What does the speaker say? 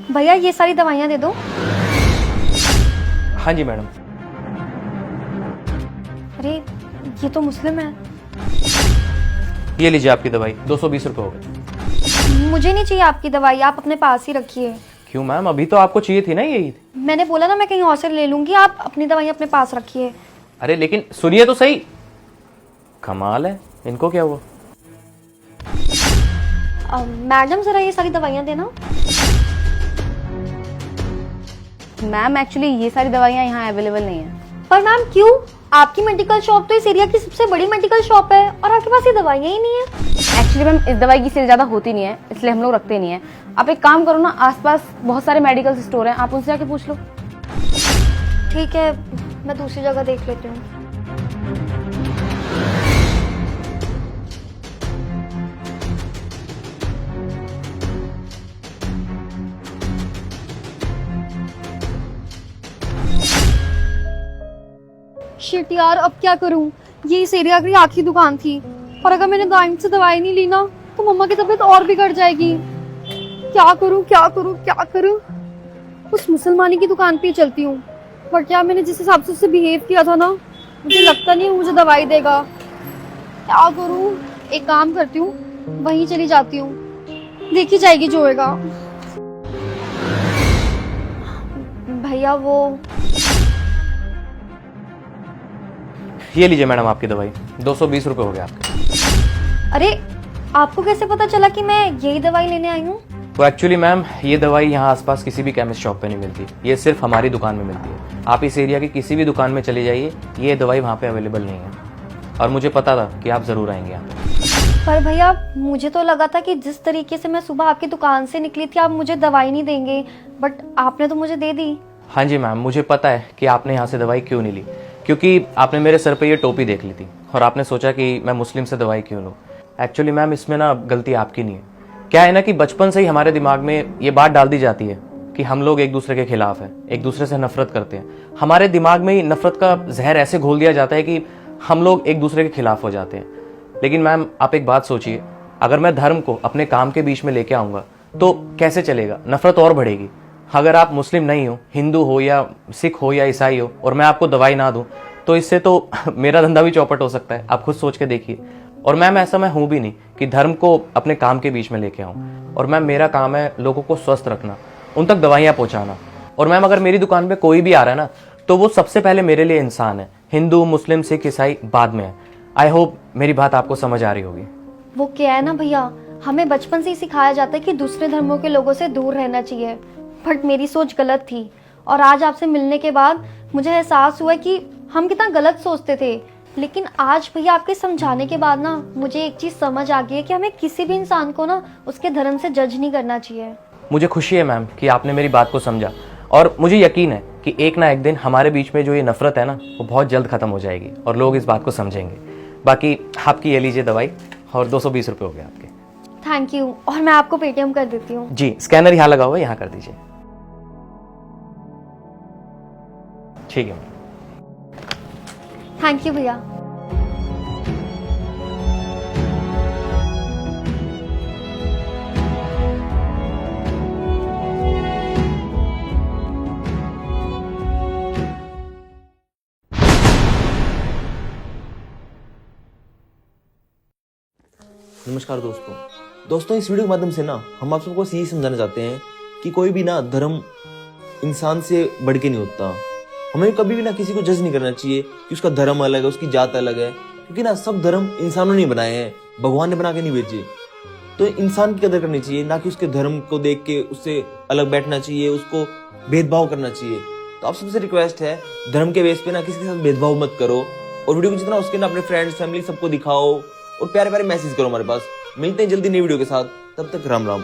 भैया ये सारी दवाइयाँ दे दो। हाँ जी मैडम। अरे ये तो मुस्लिम है। ये लीजिए आपकी दवाई, 220 रुपये हो गए। मुझे नहीं चाहिए आपकी दवाई, आप अपने पास ही रखिए। क्यों मैम, अभी तो आपको चाहिए थी ना यही। मैंने बोला ना मैं कहीं और से ले लूंगी, आप अपनी दवाई अपने पास रखिए। अरे लेकिन सुनिए तो सही। कमाल है, इनको क्या हुआ? मैडम जरा ये सारी दवाइयाँ देना। मैम एक्चुअली ये सारी दवाइयाँ यहाँ अवेलेबल नहीं है। पर मैम क्यों? आपकी मेडिकल शॉप तो इस एरिया की सबसे बड़ी मेडिकल शॉप है और आपके पास ये दवाइयाँ ही नहीं है। एक्चुअली मैम इस दवाई की सेल ज़्यादा होती नहीं है, इसलिए हम लोग रखते नहीं है। आप एक काम करो ना, आसपास बहुत सारे मेडिकल स्टोर हैं, आप उनसे जाके पूछ लो। ठीक है, मैं दूसरी जगह देख लेती हूँ। शिट यार, अब क्या करूं? ये इस एरिया की आखिरी दुकान थी और अगर मैंने टाइम से दवाई नहीं ली ना तो मम्मा की तबीयत और बिगड़ जाएगी। क्या करूं क्या करूं क्या करूं? उस मुसलमानी की दुकान पे ही चलती हूँ, पर क्या मैंने जिस हिसाब से उससे बिहेव किया था ना, मुझे लगता नहीं है मुझे दवाई देगा। क्या करूं? एक काम करती हूँ, वहीं चली जाती हूँ, देखी जाएगी जो होगा। भैया वो ये लीजिए मैडम आपकी दवाई, 220 रुपये हो गए आपके। अरे आपको कैसे पता चला कि मैं यही दवाई लेने आई हूँ? तो एक्चुअली मैम ये दवाई यहाँ आसपास किसी भी केमिस्ट शॉप पे नहीं मिलती, ये सिर्फ हमारी दुकान में मिलती है। आप इस एरिया की किसी भी दुकान में चले जाइए, ये दवाई वहाँ पे अवेलेबल नहीं है। और मुझे पता था कि आप ज़रूर आएंगे यहाँ पे। पर भैया मुझे तो लगा था कि जिस तरीके से मैं सुबह आपकी दुकान से निकली थी आप मुझे दवाई नहीं देंगे, बट आपने तो मुझे दे दी। हाँ जी मैम, मुझे पता है कि आपने यहाँ से दवाई क्यों नहीं ली, क्योंकि आपने मेरे सर पे ये टोपी देख ली थी और आपने सोचा कि मैं मुस्लिम से दवाई क्यों लूँ। एक्चुअली मैम इसमें ना गलती आपकी नहीं है। क्या है ना कि बचपन से ही हमारे दिमाग में ये बात डाल दी जाती है कि हम लोग एक दूसरे के खिलाफ हैं, एक दूसरे से नफरत करते हैं। हमारे दिमाग में ही नफरत का जहर ऐसे घोल दिया जाता है कि हम लोग एक दूसरे के खिलाफ हो जाते हैं। लेकिन मैम आप एक बात सोचिए, अगर मैं धर्म को अपने काम के बीच में लेके आऊँगा तो कैसे चलेगा? नफरत और बढ़ेगी। अगर आप मुस्लिम नहीं हो, हिंदू हो या सिख हो या ईसाई हो, और मैं आपको दवाई ना दूं तो इससे तो मेरा धंधा भी चौपट हो सकता है। आप खुद सोच के देखिए। और मैम ऐसा मैं हूं भी नहीं कि धर्म को अपने काम के बीच में लेके आऊं। और मैम मेरा काम है लोगों को स्वस्थ रखना, उन तक दवाइयां पहुंचाना। और मैम अगर मेरी दुकान पे कोई भी आ रहा है ना तो वो सबसे पहले मेरे लिए इंसान है। हिंदू मुस्लिम सिख ईसाई बाद में है। आई होप मेरी बात आपको समझ आ रही होगी। वो क्या है ना भैया, हमें बचपन से ही सिखाया जाता है कि दूसरे धर्मों के लोगों से दूर रहना चाहिए, बट मेरी सोच गलत थी। और आज आपसे मिलने के बाद मुझे एहसास हुआ कि हम कितना गलत सोचते थे। लेकिन आज भैया आपके समझाने के बाद ना मुझे एक चीज समझ आ गई है कि हमें किसी भी इंसान को ना उसके धर्म से जज नहीं करना चाहिए। मुझे खुशी है मैम कि आपने मेरी बात को समझा, और मुझे यकीन है कि एक ना एक दिन हमारे बीच में जो ये नफरत है ना वो बहुत जल्द खत्म हो जाएगी और लोग इस बात को समझेंगे। बाकी आपकी ये लीजिए दवाई, और 220 रुपये हो गए आपके। Thank you. और मैं आपको पेटीएम कर देती हूँ। जी, स्कैनर यहाँ लगा हुआ है, यहाँ कर दीजिए। ठीक है। थैंक यू भैया। नमस्कार दोस्तों, इस वीडियो के माध्यम से ना हम आप सबको यही समझाना चाहते हैं कि कोई भी ना धर्म इंसान से बढ़ के नहीं होता। हमें कभी भी ना किसी को जज नहीं करना चाहिए कि उसका धर्म अलग है, उसकी जात अलग है, क्योंकि ना सब धर्म इंसानों ने बनाए हैं, भगवान ने बना के नहीं भेजे। तो इंसान की कदर करनी चाहिए, ना कि उसके धर्म को देख के उससे अलग बैठना चाहिए, उसको भेदभाव करना चाहिए। तो आप सबसे रिक्वेस्ट है, धर्म के बेस पे ना किसी के साथ भेदभाव मत करो, और वीडियो को जितना उसके ना अपने फ्रेंड्स फैमिली सबको दिखाओ और प्यारे प्यारे मैसेज करो हमारे पास। मिलते हैं जल्दी नई वीडियो के साथ, तब तक राम राम।